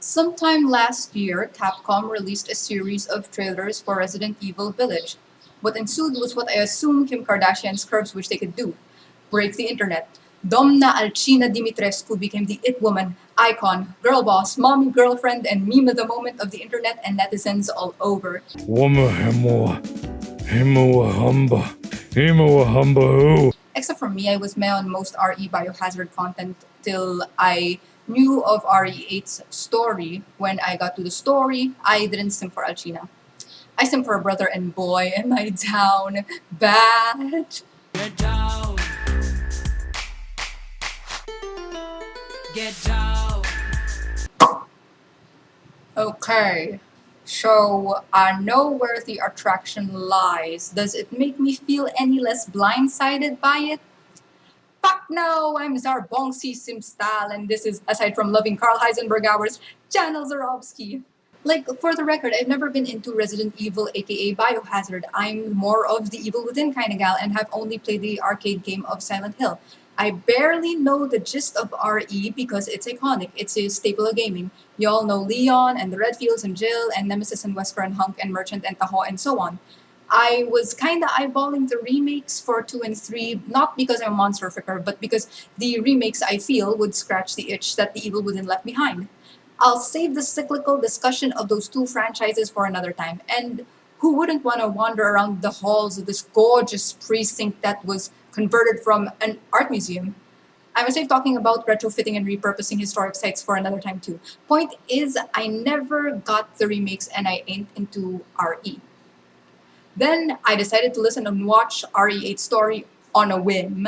Sometime last year, Capcom released a series of trailers for Resident Evil Village. What ensued was what I assume Kim Kardashian's curves wish they could do: break the internet. Domna Alcina Dimitrescu became the it woman, icon, girl boss, mommy girlfriend, and meme of the moment of the internet and netizens all over. Except for me, I was meh on most RE biohazard content till I knew of RE8's story. When I got to the story, I didn't sim for Alcina. I sim for a brother, and boy, am I down bad. Get down. Get down. Okay, so I know where the attraction lies. Does it make me feel any less blindsided by it? Fuck no! I'm Zarbongsi Simstal, and this is, aside from loving Karl Heisenberg hours, Channel Zarobsky. Like, for the record, I've never been into Resident Evil, aka Biohazard. I'm more of the Evil Within kind of gal and have only played the arcade game of Silent Hill. I barely know the gist of RE because it's iconic. It's a staple of gaming. Y'all know Leon and the Redfields and Jill and Nemesis and Wesker and Hunk and Merchant and Taho and so on. I was kinda eyeballing the remakes for 2 and 3, not because I'm a monster fricker, but because the remakes I feel would scratch the itch that the Evil Within left behind. I'll save the cyclical discussion of those two franchises for another time. And who wouldn't want to wander around the halls of this gorgeous precinct that was converted from an art museum? I'm gonna save talking about retrofitting and repurposing historic sites for another time too. Point is, I never got the remakes and I ain't into RE. Then I decided to listen and watch RE8 story on a whim.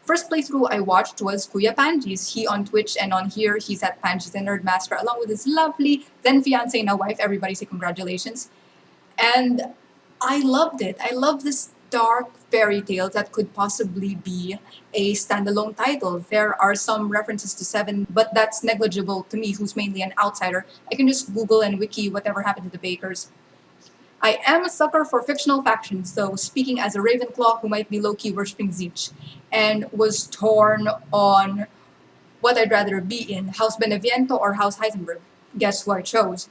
First playthrough I watched was Kuya Panji's. He on Twitch and on here he's at Panji's the Nerd Master along with his lovely then fiance now wife. Everybody say congratulations. And I loved it. I love this dark fairy tale that could possibly be a standalone title. There are some references to Seven, but that's negligible to me, who's mainly an outsider. I can just Google and wiki whatever happened to the Bakers. I am a sucker for fictional factions, though, speaking as a Ravenclaw who might be low-key worshipping Zeech, and was torn on what I'd rather be in, House Beneviento or House Heisenberg. Guess who I chose?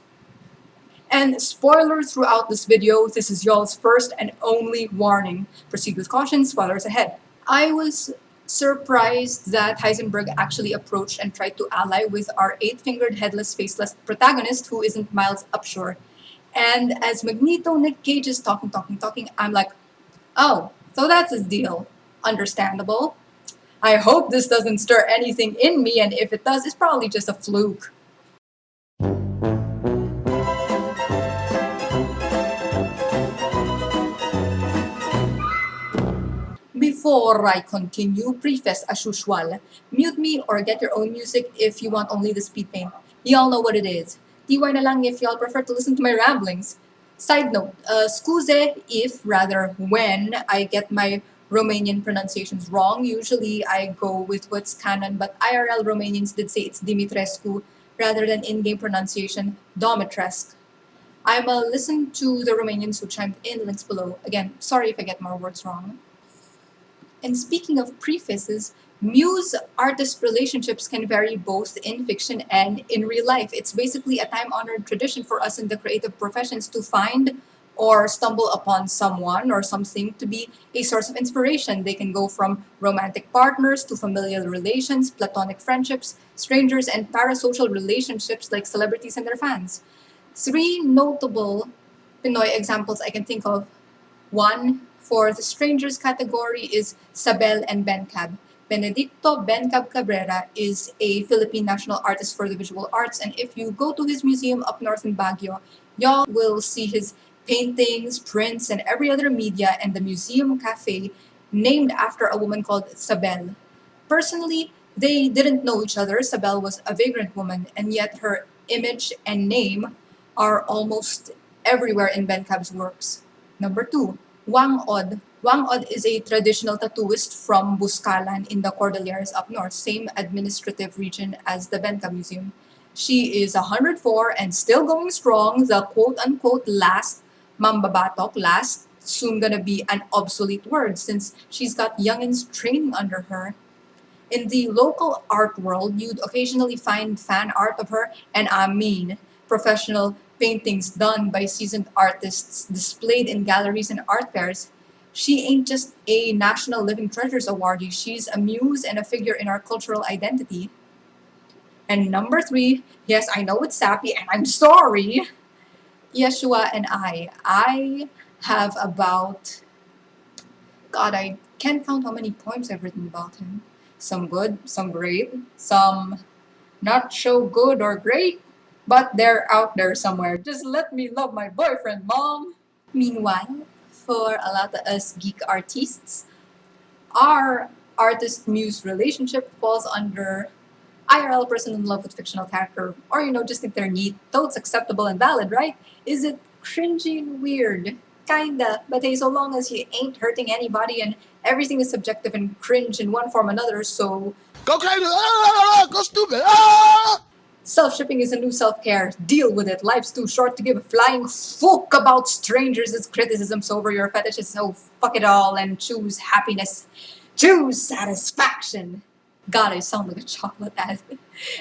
And spoiler throughout this video, this is y'all's first and only warning. Proceed with caution, spoilers ahead. I was surprised that Heisenberg actually approached and tried to ally with our eight-fingered, headless, faceless protagonist who isn't Miles Upshur. And as Magneto Nick Cage is talking, I'm like, oh, so that's his deal. Understandable. I hope this doesn't stir anything in me, and if it does, it's probably just a fluke. Before I continue, preface as usual. Mute me or get your own music if you want only the speed paint. Y'all know what it is. TY na lang if y'all prefer to listen to my ramblings. Side note, scuse if, rather when, I get my Romanian pronunciations wrong. Usually I go with what's canon, but IRL Romanians did say it's Dimitrescu rather than in-game pronunciation Domitrescu. I'm a listen to the Romanians who chimed in, links below. Again, sorry if I get more words wrong. And speaking of prefaces, Muse artist relationships can vary both in fiction and in real life. It's basically a time-honored tradition for us in the creative professions to find or stumble upon someone or something to be a source of inspiration. They can go from romantic partners to familial relations, platonic friendships, strangers, and parasocial relationships like celebrities and their fans. Three notable Pinoy examples I can think of. One, for the strangers category, is Sabel and Bencab. Benedicto Bencab Cabrera is a Philippine national artist for the visual arts, and if you go to his museum up north in Baguio, y'all will see his paintings, prints, and every other media and the museum cafe named after a woman called Sabel. Personally, they didn't know each other. Sabel was a vagrant woman, and yet her image and name are almost everywhere in Bencab's works. Number two, Wang Od. Wang Od is a traditional tattooist from Buscalan in the Cordilleras up north, same administrative region as the Bencab Museum. She is 104 and still going strong, the quote-unquote last mambabatok, last, soon gonna be an obsolete word since she's got youngins training under her. In the local art world, you'd occasionally find fan art of her, and I mean professional paintings done by seasoned artists displayed in galleries and art fairs. She ain't just a National Living Treasures awardee, she's a muse and a figure in our cultural identity. And number three, yes, I know it's sappy, and I'm sorry, Yeshua and I have about, God, I can't count how many poems I've written about him. Some good, some great, some not so good or great, but they're out there somewhere. Just let me love my boyfriend, Mom. Meanwhile, for a lot of us geek artists, our artist muse relationship falls under IRL person in love with fictional character, or just think they're neat, though it's acceptable and valid, right? Is it cringy and weird? Kinda, but hey, so long as you ain't hurting anybody and everything is subjective and cringe in one form or another, so Go crazy! Ah, go stupid! Ah! self-shipping is a new self-care. Deal with it. Life's too short to give a flying fuck about strangers' criticisms over your fetishes, so fuck it all and choose happiness. Choose satisfaction. God, I sound like a chocolate ad.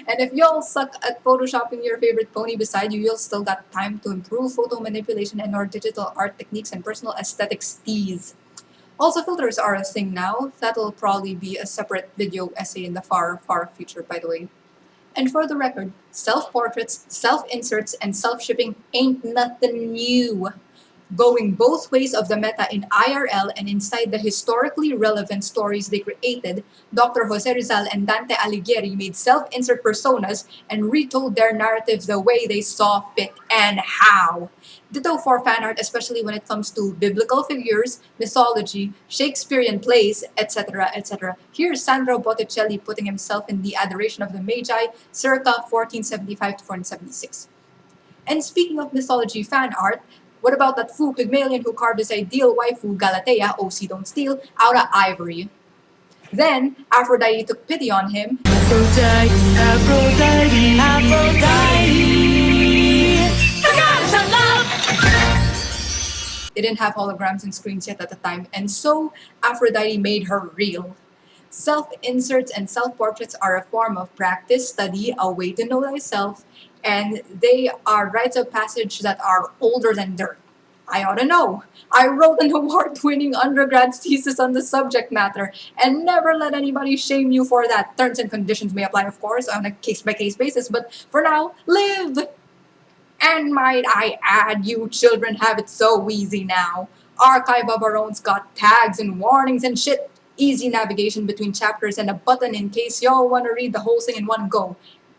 And if y'all suck at photoshopping your favorite pony beside you, you'll still got time to improve photo manipulation and or digital art techniques and personal aesthetics teas. Also, filters are a thing now. That'll probably be a separate video essay in the far, far future, by the way. And for the record, self-portraits, self-inserts, and self-shipping ain't nothing new. Going both ways of the meta in IRL and inside the historically relevant stories they created, Dr. Jose Rizal and Dante Alighieri made self-insert personas and retold their narratives the way they saw fit and how. Ditto for fan art, especially when it comes to biblical figures, mythology, Shakespearean plays, etc., etc. Here's Sandro Botticelli putting himself in the adoration of the Magi circa 1475 to 1476. And speaking of mythology fan art, what about that fool Pygmalion who carved his ideal waifu, Galatea, OC Don't Steal, out of ivory? Then, Aphrodite took pity on him. Aphrodite, Aphrodite, Aphrodite. The goddess of love. They didn't have holograms and screens yet at the time, and so Aphrodite made her real. Self-inserts and self-portraits are a form of practice, study, a way to know thyself, and they are rites of passage that are older than dirt. I ought to know. I wrote an award-winning undergrad thesis on the subject matter, and never let anybody shame you for that. Terms and conditions may apply, of course, on a case-by-case basis, but for now, live! And might I add, you children have it so easy now. Archive of our own's got tags and warnings and shit. Easy navigation between chapters and a button in case y'all want to read the whole thing in one go.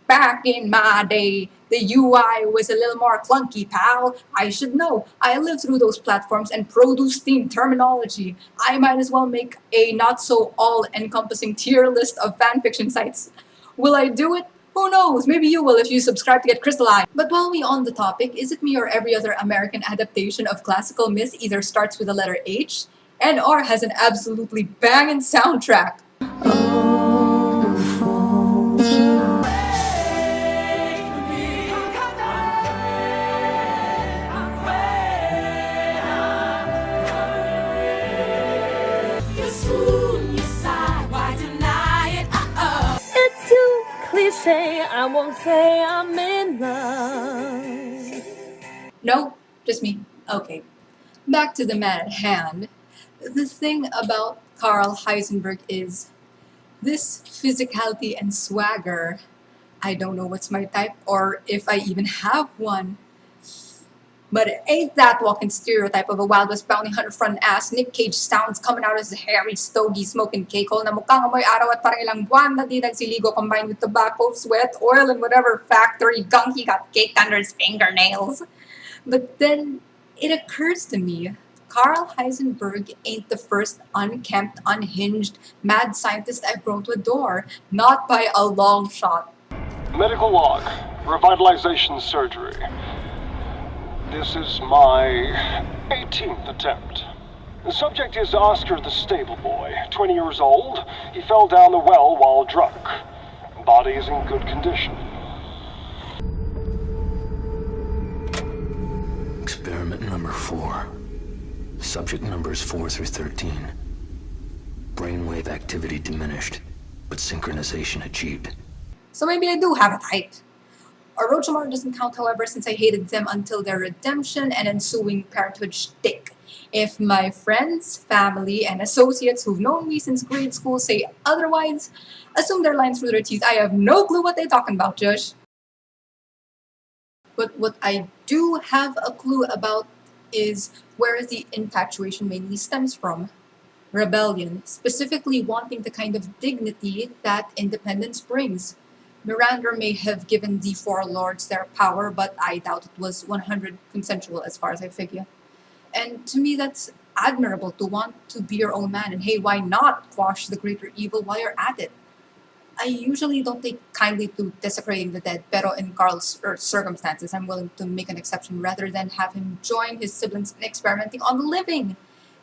Back in my day, the UI was a little more clunky, pal. I should know. I lived through those platforms and produced themed terminology. I might as well make a not-so-all-encompassing tier list of fanfiction sites. Will I do it? Who knows? Maybe you will if you subscribe to get crystallized. But while we on the topic, Is It Me or every other American adaptation of classical myth either starts with the letter H and or has an absolutely banging soundtrack? It's too cliche, I won't say I'm in love. No, just me. Okay. Back to the man at hand. The thing about Karl Heisenberg is this physicality and swagger. I don't know what's my type or if I even have one. But it ain't that walking stereotype of a Wild West bounty hunter front ass. Nick Cage sounds coming out as a hairy, stogie, smoking cake hole na mukhang amoy araw at parang ilang buwan na di nagsiligo combined with tobacco, sweat, oil, and whatever factory gunk he got caked under his fingernails. But then it occurs to me, Karl Heisenberg ain't the first unkempt, unhinged, mad scientist I've grown to adore. Not by a long shot. Medical log, revitalization surgery. This is my 18th attempt. The subject is Oscar the stable boy, 20 years old. He fell down the well while drunk. Body is in good condition. Experiment number 4. Subject numbers 4 through 13. Brainwave activity diminished. but synchronization achieved. So maybe I do have a type. Orochimaru doesn't count, however, since I hated them until their redemption and ensuing parenthood shtick. If my friends, family, and associates who've known me since grade school say otherwise, assume their lines through their teeth. I have no clue what they're talking about, Josh. But what I do have a clue about is where the infatuation mainly stems from. Rebellion, specifically wanting the kind of dignity that independence brings. Miranda may have given the four lords their power, but I doubt it was 100 consensual as far as I figure. And to me, that's admirable to want to be your own man. And hey, why not quash the greater evil while you're at it? I usually don't take kindly to desecrating the dead, pero in Carl's circumstances, I'm willing to make an exception rather than have him join his siblings in experimenting on the living.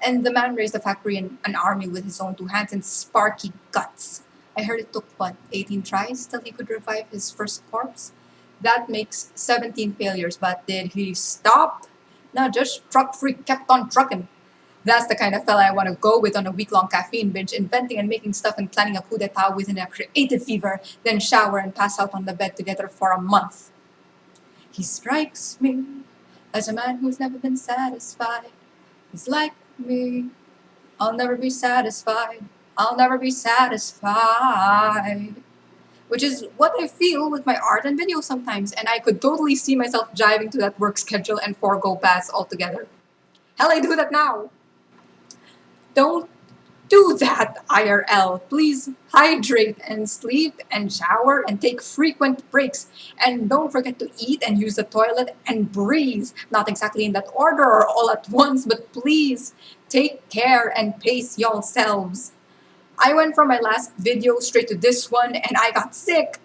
And the man raised a factory and an army with his own two hands and sparky guts. I heard it took, 18 tries till he could revive his first corpse? That makes 17 failures, but did he stop? No, just truck freak kept on trucking. That's the kind of fella I want to go with on a week-long caffeine binge, inventing and making stuff and planning a coup d'etat within a creative fever, then shower and pass out on the bed together for a month. He strikes me as a man who's never been satisfied. He's like me. I'll never be satisfied. I'll never be satisfied. Which is what I feel with my art and video sometimes, and I could totally see myself jiving to that work schedule and forego baths altogether. Hell, I do that now. Don't do that, IRL. Please hydrate and sleep and shower and take frequent breaks. And don't forget to eat and use the toilet and breathe. Not exactly in that order or all at once, but please take care and pace yourselves. I went from my last video straight to this one and I got sick.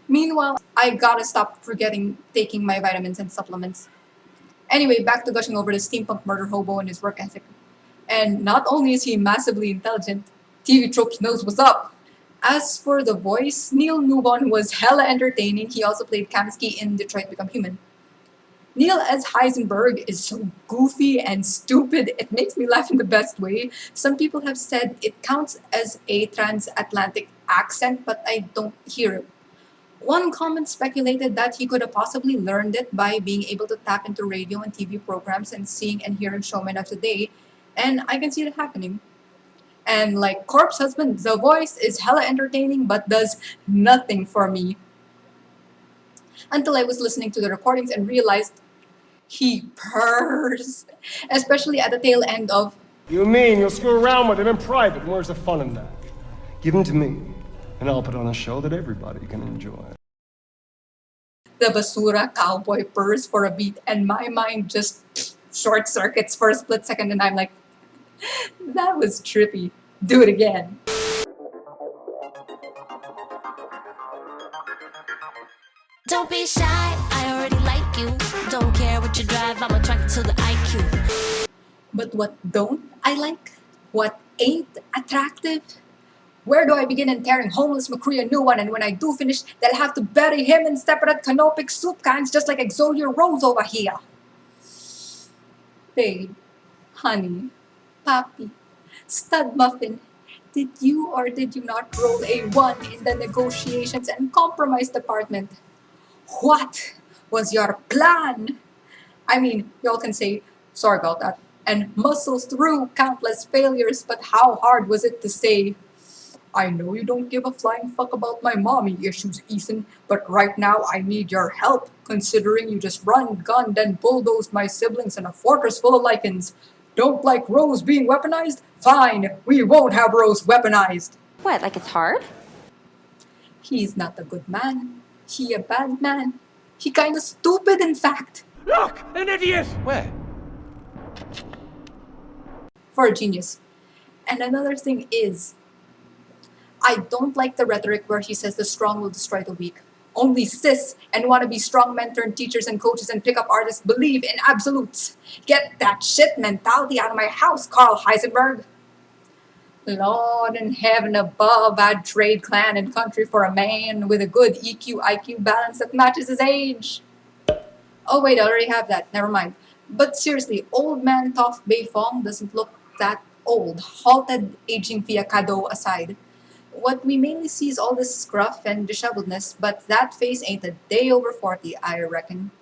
Meanwhile, I gotta stop forgetting taking my vitamins and supplements. Anyway, back to gushing over the steampunk murder hobo and his work ethic. And not only is he massively intelligent, TV Tropes knows what's up. As for the voice, Neil Newbon was hella entertaining. He also played Kamsky in Detroit Become Human. Neil as Heisenberg is so goofy and stupid, it makes me laugh in the best way. Some people have said it counts as a transatlantic accent, but I don't hear it. One comment speculated that he could have possibly learned it by being able to tap into radio and TV programs and seeing and hearing showmen of today, and I can see it happening. And like Corpse Husband, the voice is hella entertaining but does nothing for me. Until I was listening to the recordings and realized he purrs, especially at the tail end of You mean you'll screw around with him in private? Where's the fun in that? Give him to me, and I'll put on a show that everybody can enjoy. the basura cowboy purrs for a beat, and my mind just short circuits for a split second, and I'm like, that was trippy. Do it again. Don't be shy, I already like you. Don't care what you drive, I'm attracted to the IQ. But what don't I like? What ain't attractive? Where do I begin in tearing homeless McCree a new one? And when I do finish, they'll have to bury him in separate canopic soup cans just like Exodia Rose over here. Babe, honey, papi, stud muffin, did you or did you not roll a 1 in the negotiations and compromise department? What was your plan? I mean, y'all can say, sorry about that, and muscle through countless failures, but how hard was it to say, I know you don't give a flying fuck about my mommy issues, Ethan, but right now I need your help, considering you just run, gunned, and bulldozed my siblings in a fortress full of lichens. Don't like Rose being weaponized? Fine, we won't have Rose weaponized. What, like it's hard? He's not a good man. He a bad man. He kinda stupid, in fact. Look! An idiot! Where? For a genius. And another thing is, I don't like the rhetoric where he says the strong will destroy the weak. Only cis and wannabe strongmen turned teachers and coaches and pickup artists believe in absolutes. Get that shit mentality out of my house, Karl Heisenberg. Lord in heaven above, I'd trade clan and country for a man with a good EQ-IQ balance that matches his age. Oh wait, I already have that. Never mind. But seriously, old man Toph Beifong doesn't look that old. Halted aging fiacado aside. What we mainly see is all this scruff and disheveledness, but that face ain't a day over 40, I reckon.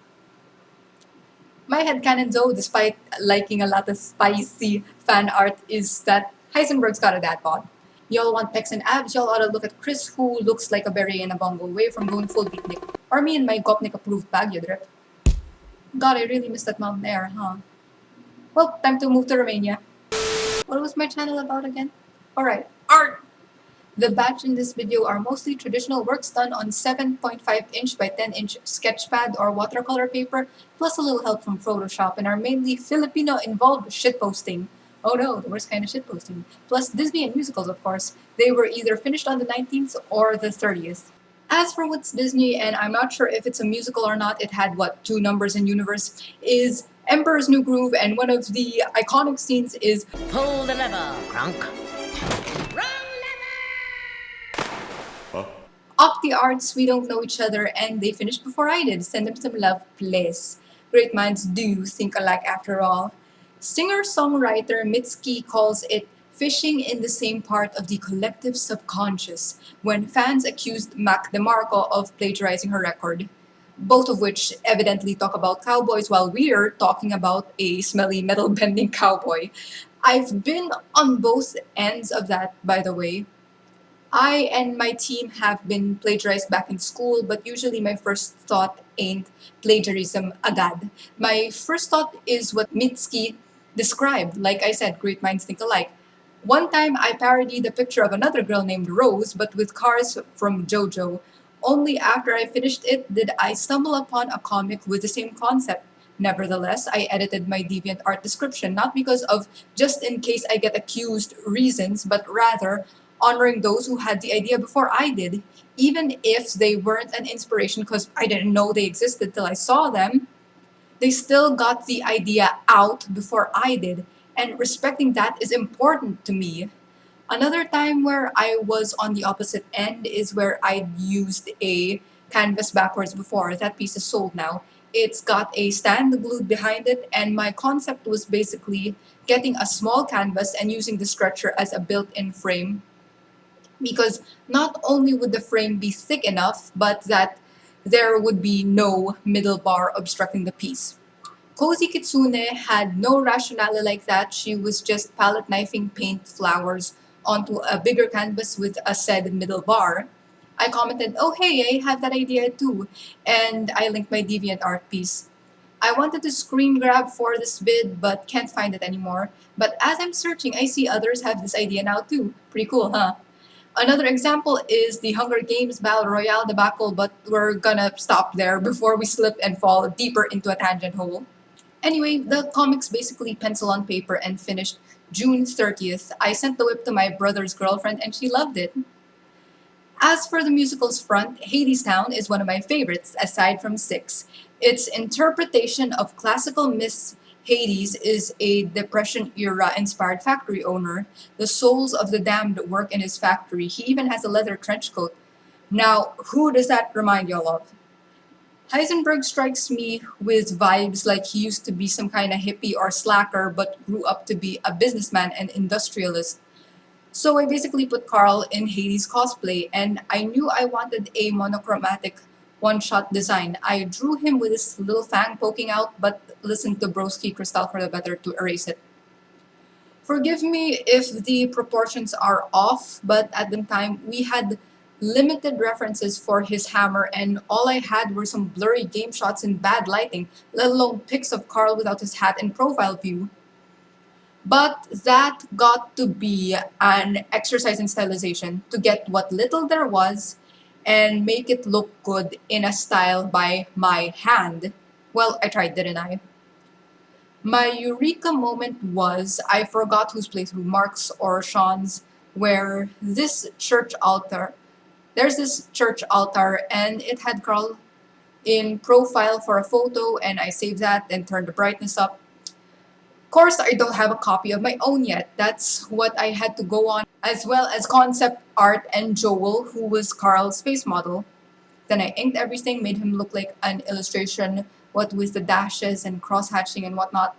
My headcanon though, despite liking a lot of spicy fan art, is that Heisenberg's got a dad bod. Y'all want pecs and abs, y'all oughta look at Chris, who looks like a beret in a bongo way from going full beatnik. Or me in my Gopnik approved Baguio drip. God, I really miss that mountain air, huh? Well, time to move to Romania. What was my channel about again? Alright, art! The batch in this video are mostly traditional works done on 7.5 inch by 10 inch sketchpad or watercolor paper, plus a little help from Photoshop, and are mainly Filipino involved shitposting. Oh no, the worst kind of shitposting. Plus Disney and musicals, of course. They were either finished on the 19th or the 30th. As for what's Disney, and I'm not sure if it's a musical or not, it had what, 2 numbers in universe, is Emperor's New Groove, and one of the iconic scenes is Pull the lever, Kronk. Octi Arts, we don't know each other, and they finished before I did. Send them some love, please. Great minds do think alike after all. Singer-songwriter Mitski calls it fishing in the same part of the collective subconscious when fans accused Mac DeMarco of plagiarizing her record. Both of which evidently talk about cowboys while we're talking about a smelly metal bending cowboy. I've been on both ends of that, by the way. I and my team have been plagiarized back in school, but usually my first thought ain't plagiarism agad. My first thought is what Mitski described. Like I said, great minds think alike. One time I parodied a picture of another girl named Rose, but with cars from JoJo. Only after I finished it did I stumble upon a comic with the same concept. Nevertheless, I edited my deviant art description not because of just in case I get accused reasons, but rather honoring those who had the idea before I did, even if they weren't an inspiration because I didn't know they existed till I saw them. They still got the idea out before I did, and respecting that is important to me. Another time where I was on the opposite end is where I'd used a canvas backwards before. That piece is sold now. It's got a stand glued behind it, and my concept was basically getting a small canvas and using the stretcher as a built-in frame, because not only would the frame be thick enough, but that there would be no middle bar obstructing the piece. Cozy Kitsune had no rationale like that. She was just palette knifing paint flowers onto a bigger canvas with a said middle bar. I commented, oh hey, I have that idea too, and I linked my deviant art piece. I wanted to screen grab for this vid, but can't find it anymore. But as I'm searching, I see others have this idea now too. Pretty cool, huh? Another example is the Hunger Games Battle Royale debacle, but we're gonna stop there before we slip and fall deeper into a tangent hole. Anyway, the comics basically pencil on paper and finished June 30th. I sent the whip to my brother's girlfriend and she loved it. As for the musicals front, Hadestown is one of my favorites, aside from Six. Its interpretation of classical Miss Hades is a Depression-era inspired factory owner. The souls of the damned work in his factory. He even has a leather trench coat. Now, who does that remind y'all of? Heisenberg strikes me with vibes like he used to be some kind of hippie or slacker, but grew up to be a businessman and industrialist. So I basically put Karl in Hades cosplay, and I knew I wanted a monochromatic one-shot design. I drew him with his little fang poking out, but listened to Broski Crystal for the better to erase it. Forgive me if the proportions are off, but at the time we had limited references for his hammer, and all I had were some blurry game shots in bad lighting, let alone pics of Karl without his hat in profile view. But that got to be an exercise in stylization to get what little there was and make it look good in a style by my hand. Well, I tried, didn't I? My eureka moment was I forgot whose playthrough, Mark's or Sean's, where there's this church altar and it had Karl in profile for a photo, and I saved that and turned the brightness up. Of course, I don't have a copy of my own yet. That's what I had to go on, as well as concept art and Joel, who was Karl's space model. Then I inked everything, made him look like an illustration, what with the dashes and cross-hatching and whatnot.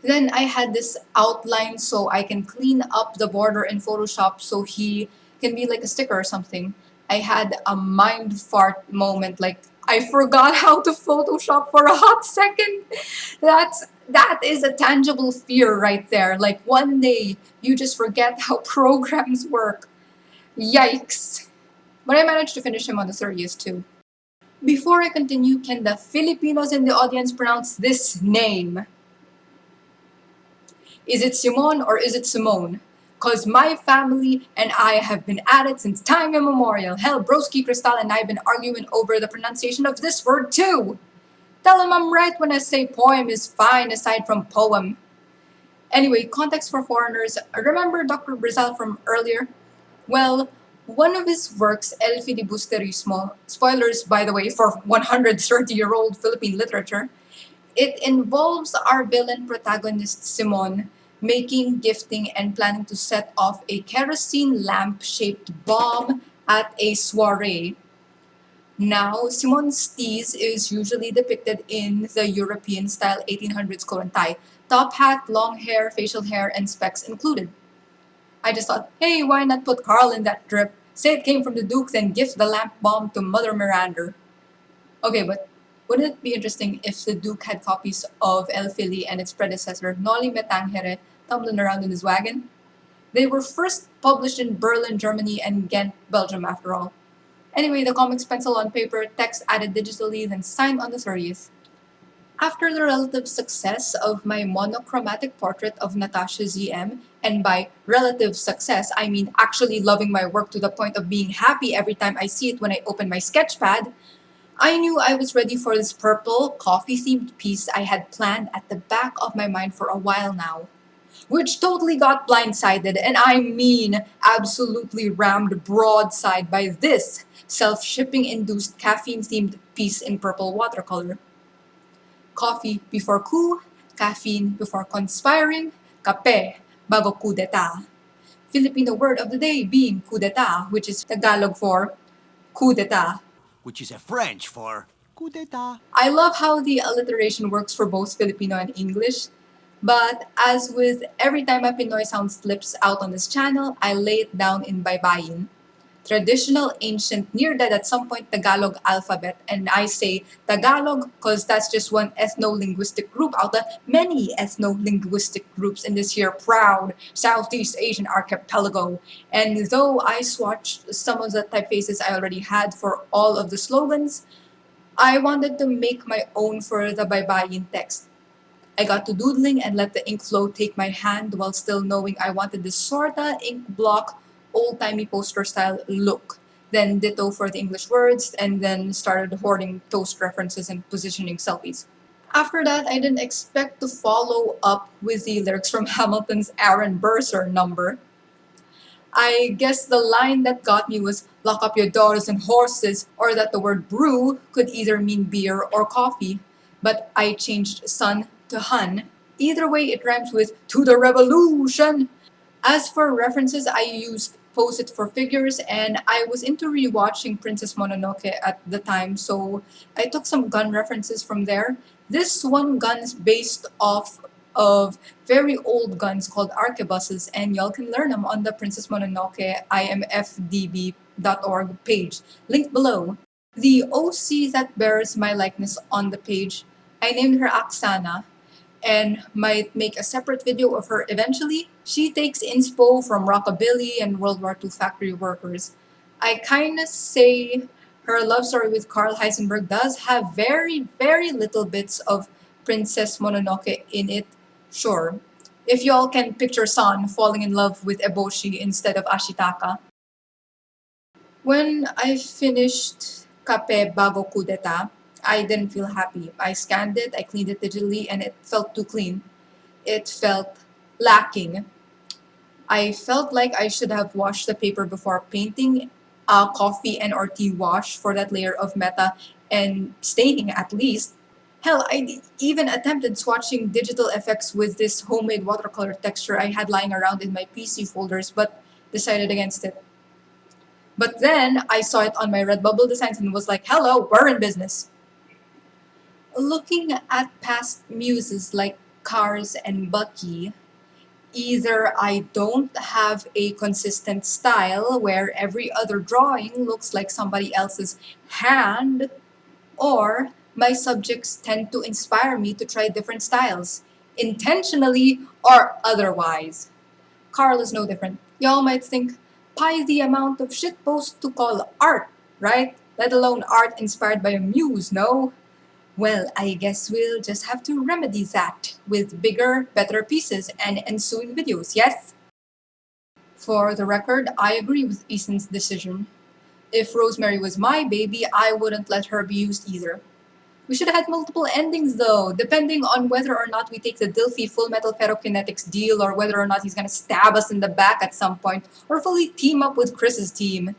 Then I had this outline so I can clean up the border in Photoshop so he can be like a sticker or something. I had a mind fart moment, like I forgot how to Photoshop for a hot second. That is a tangible fear right there. Like one day you just forget how programs work. Yikes. But I managed to finish him on the 30th too. Before I continue, can the Filipinos in the audience pronounce this name? Is it Simon or is it Simone? Cause my family and I have been at it since time immemorial. Hell, Broski, Crystal, and I have been arguing over the pronunciation of this word too. Tell him I'm right when I say poem is fine aside from poem. Anyway, context for foreigners. Remember Dr. Brizal from earlier? Well, one of his works, El Filibusterismo, spoilers by the way for 130-year-old Philippine literature, it involves our villain protagonist Simon making, gifting, and planning to set off a kerosene lamp-shaped bomb at a soiree. Now, Simon's tease is usually depicted in the European-style 1800s coat and tie, top hat, long hair, facial hair, and specs included. I just thought, hey, why not put Carl in that drip? Say it came from the Duke, then gift the lamp bomb to Mother Miranda. Okay, but wouldn't it be interesting if the Duke had copies of El Fili and its predecessor, Noli Me Tangere, tumbling around in his wagon? They were first published in Berlin, Germany, and Ghent, Belgium, after all. Anyway, the comics pencil on paper, text added digitally, then signed on the 30th. After the relative success of my monochromatic portrait of Natasha ZM, and by relative success, I mean actually loving my work to the point of being happy every time I see it when I open my sketchpad, I knew I was ready for this purple, coffee-themed piece I had planned at the back of my mind for a while now. Which totally got blindsided, and I mean absolutely rammed broadside by this self-shipping induced caffeine-themed piece in purple watercolor. Coffee before coup, caffeine before conspiring, kape bago coup d'etat. Filipino word of the day being coup d'etat, which is Tagalog for coup d'etat. Which is a French for coup d'etat. I love how the alliteration works for both Filipino and English, but as with every time a Pinoy sound slips out on this channel, I lay it down in baybayin. Traditional, ancient, near-dead at some point Tagalog alphabet, and I say Tagalog because that's just one ethno-linguistic group out of many ethno-linguistic groups in this here proud Southeast Asian archipelago. And though I swatched some of the typefaces I already had for all of the slogans, I wanted to make my own for the baybayin text. I got to doodling and let the ink flow take my hand while still knowing I wanted this sorta ink block, old-timey poster style look. Then ditto for the English words, and then started hoarding toast references and positioning selfies. After that, I didn't expect to follow up with the lyrics from Hamilton's Aaron Burr number. I guess the line that got me was lock up your daughters and horses, or that the word brew could either mean beer or coffee, but I changed sun to hun. Either way, it rhymes with to the revolution. As for references, I used Post-it for figures, and I was into rewatching Princess Mononoke at the time, so I took some gun references from there. This one gun is based off of very old guns called arquebuses, and y'all can learn them on the Princess Mononoke imfdb.org page, linked below. The OC that bears my likeness on the page, I named her Aksana, and might make a separate video of her eventually. She takes inspo from rockabilly and World War II factory workers. I kinda say her love story with Karl Heisenberg does have very, very little bits of Princess Mononoke in it, sure. If y'all can picture San falling in love with Eboshi instead of Ashitaka. When I finished Kape Bago Kudeta, I didn't feel happy. I scanned it, I cleaned it digitally, and it felt too clean. It felt lacking. I felt like I should have washed the paper before painting a coffee and or tea wash for that layer of meta and staining at least. Hell, I even attempted swatching digital effects with this homemade watercolor texture I had lying around in my PC folders, but decided against it. But then I saw it on my Redbubble designs and was like, hello, we're in business. Looking at past muses like Cars and Bucky, either I don't have a consistent style where every other drawing looks like somebody else's hand, or my subjects tend to inspire me to try different styles, intentionally or otherwise. Carl is no different. Y'all might think, pie the amount of shitpost to call art, right? Let alone art inspired by a muse, no? Well, I guess we'll just have to remedy that with bigger, better pieces and ensuing videos, yes? For the record, I agree with Ethan's decision. If Rosemary was my baby, I wouldn't let her be used either. We should have had multiple endings though, depending on whether or not we take the Dilfy Full Metal Ferrokinetics deal or whether or not he's gonna stab us in the back at some point or fully team up with Chris's team.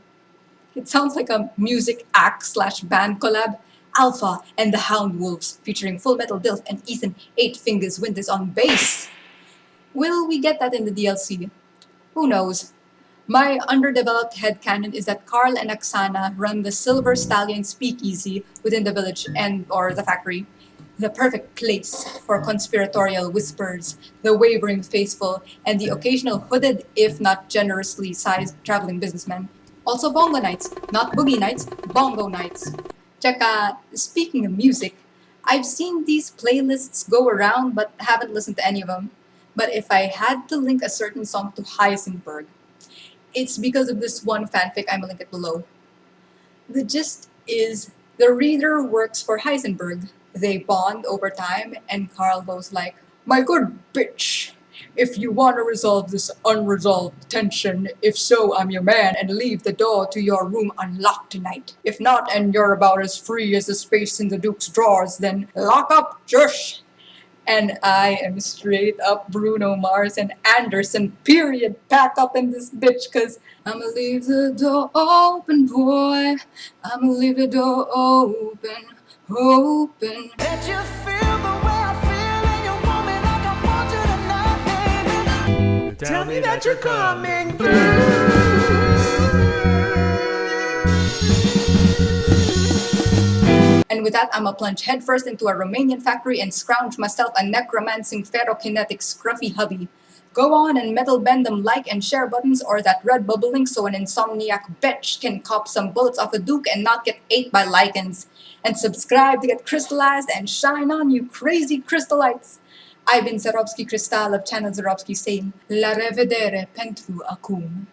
It sounds like a music act slash band collab. Alpha and the Hound Wolves featuring Full Metal Dilf and Ethan 8 Fingers Winters on bass. Will we get that in the DLC? Who knows? My underdeveloped headcanon is that Carl and Oksana run the Silver Stallion speakeasy within the village and or the factory. The perfect place for conspiratorial whispers, the wavering faithful, and the occasional hooded, if not generously sized, traveling businessman. Also bongo nights, not boogie nights, bongo nights. Tsaka, speaking of music, I've seen these playlists go around but haven't listened to any of them. But if I had to link a certain song to Heisenberg, it's because of this one fanfic. I'm gonna link it below. The gist is the reader works for Heisenberg. They bond over time, and Carl goes like, "My good bitch, if you want to resolve this unresolved tension, if so, I'm your man, and leave the door to your room unlocked tonight. If not, and you're about as free as the space in the Duke's drawers, then lock up, Josh." And I am straight up Bruno Mars and Anderson, period. Pack up in this bitch, cause I'ma leave the door open, boy. I'ma leave the door open, open. Let you feel the way I feel, and you want me like I want you tonight, baby. Tell me that you're coming And with that, I'ma plunge headfirst into a Romanian factory and scrounge myself a necromancing ferrokinetic scruffy hubby. Go on and metal bend them like and share buttons or that red bubble link so an insomniac bitch can cop some bullets off a Duke and not get ate by lichens. And subscribe to get crystallized and shine on, you crazy crystallites. I've been Zarobski Crystal of Channel Zarobski saying, La revedere pentru acum.